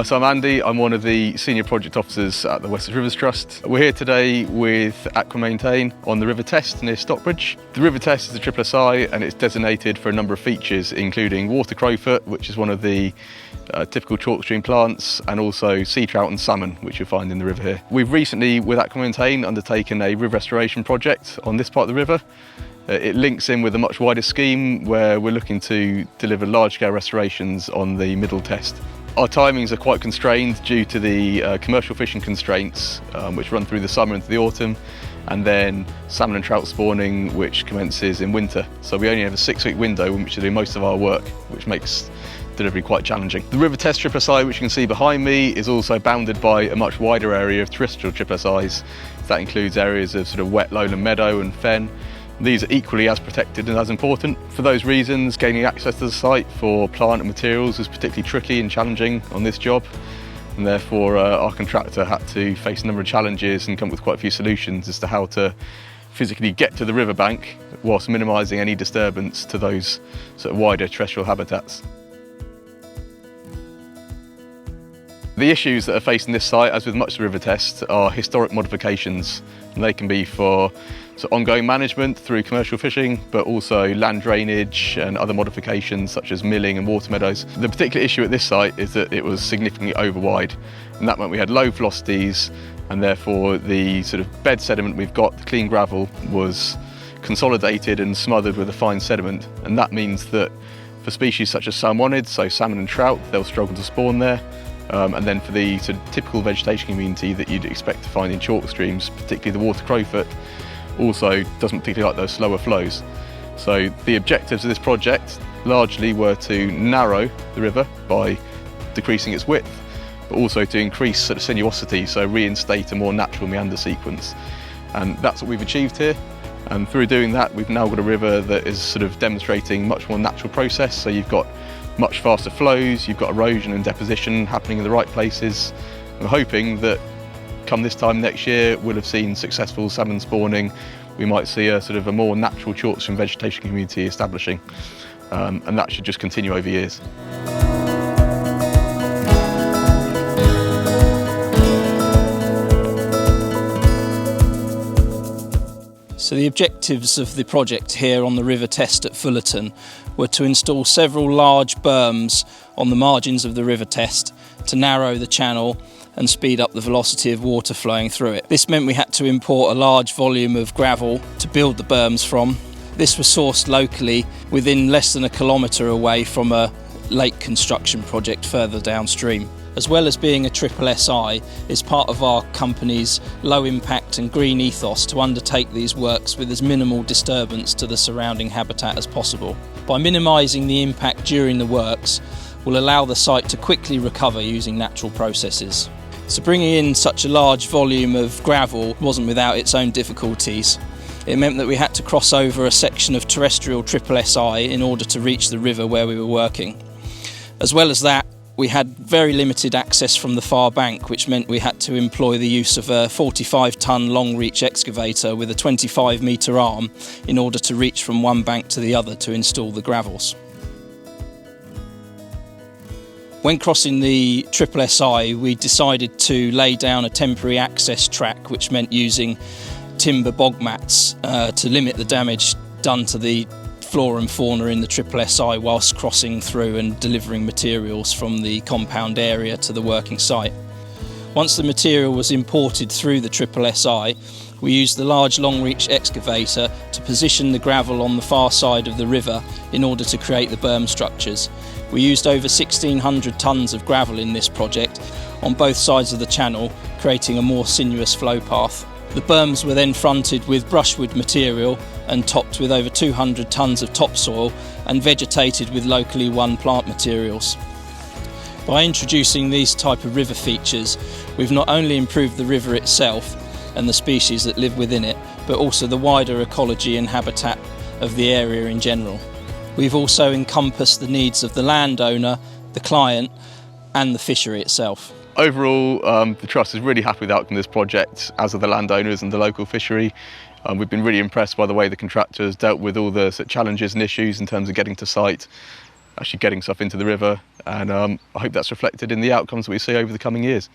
Hi, so I'm Andy. I'm one of the senior project officers at the Wessex Rivers Trust. We're here today with Aquamaintain on the River Test near Stockbridge. The River Test is a triple SI and it's designated for a number of features, including water crowfoot, which is one of the typical chalk stream plants, and also sea trout and salmon, which you'll find in the river here. We've recently, with Aquamaintain, undertaken a river restoration project on this part of the river. It links in with a much wider scheme where we're looking to deliver large-scale restorations on the middle test. Our timings are quite constrained due to the commercial fishing constraints, which run through the summer into the autumn, and then salmon and trout spawning, which commences in winter. So we only have a 6-week window in which to do most of our work, which makes delivery quite challenging. The River Test triple SI, which you can see behind me, is also bounded by a much wider area of terrestrial triple SIs. That includes areas of sort of wet lowland meadow and fen. These are equally as protected and as important. For those reasons, gaining access to the site for plant and materials was particularly tricky and challenging on this job, and therefore our contractor had to face a number of challenges and come up with quite a few solutions as to how to physically get to the riverbank whilst minimising any disturbance to those sort of wider terrestrial habitats. The issues that are facing this site, as with much of the River Test, are historic modifications, and they can be for ongoing management through commercial fishing, but also land drainage and other modifications such as milling and water meadows. The particular issue at this site is that it was significantly over wide, and that meant we had low velocities, and therefore the sort of bed sediment we've got, the clean gravel, was consolidated and smothered with a fine sediment, and that means that for species such as salmonids, so salmon and trout, they'll struggle to spawn there. And then for the sort of typical vegetation community that you'd expect to find in chalk streams, particularly the water crowfoot, also doesn't particularly like those slower flows. So the objectives of this project largely were to narrow the river by decreasing its width, but also to increase sort of sinuosity, so reinstate a more natural meander sequence. And that's what we've achieved here. And through doing that, we've now got a river that is sort of demonstrating much more natural process. So you've got much faster flows, you've got erosion and deposition happening in the right places. We're hoping that come this time next year, we'll have seen successful salmon spawning. We might see a sort of a more natural chalk stream vegetation community establishing, and that should just continue over years. So the objectives of the project here on the River Test at Fullerton were to install several large berms on the margins of the River Test to narrow the channel and speed up the velocity of water flowing through it. This meant we had to import a large volume of gravel to build the berms from. This was sourced locally within less than a kilometre away from a lake construction project further downstream. As well as being a triple SI, is part of our company's low impact and green ethos to undertake these works with as minimal disturbance to the surrounding habitat as possible. By minimising the impact during the works will allow the site to quickly recover using natural processes. So bringing in such a large volume of gravel wasn't without its own difficulties. It meant that we had to cross over a section of terrestrial triple SI in order to reach the river where we were working. As well as that, we had very limited access from the far bank, which meant we had to employ the use of a 45-tonne long-reach excavator with a 25-metre arm in order to reach from one bank to the other to install the gravels. When crossing the triple SI, we decided to lay down a temporary access track, which meant using timber bog mats to limit the damage done to the flora and fauna in the triple SI whilst crossing through and delivering materials from the compound area to the working site. Once the material was imported through the triple SI, we used the large long-reach excavator to position the gravel on the far side of the river in order to create the berm structures. We used over 1,600 tonnes of gravel in this project on both sides of the channel, creating a more sinuous flow path. The berms were then fronted with brushwood material and topped with over 200 tonnes of topsoil and vegetated with locally won plant materials. By introducing these type of river features, we've not only improved the river itself and the species that live within it, but also the wider ecology and habitat of the area in general. We've also encompassed the needs of the landowner, the client and the fishery itself. Overall, the Trust is really happy with the outcome of this project, as are the landowners and the local fishery. We've been really impressed by the way the contractor has dealt with all the challenges and issues in terms of getting to site, actually getting stuff into the river, and I hope that's reflected in the outcomes that we see over the coming years.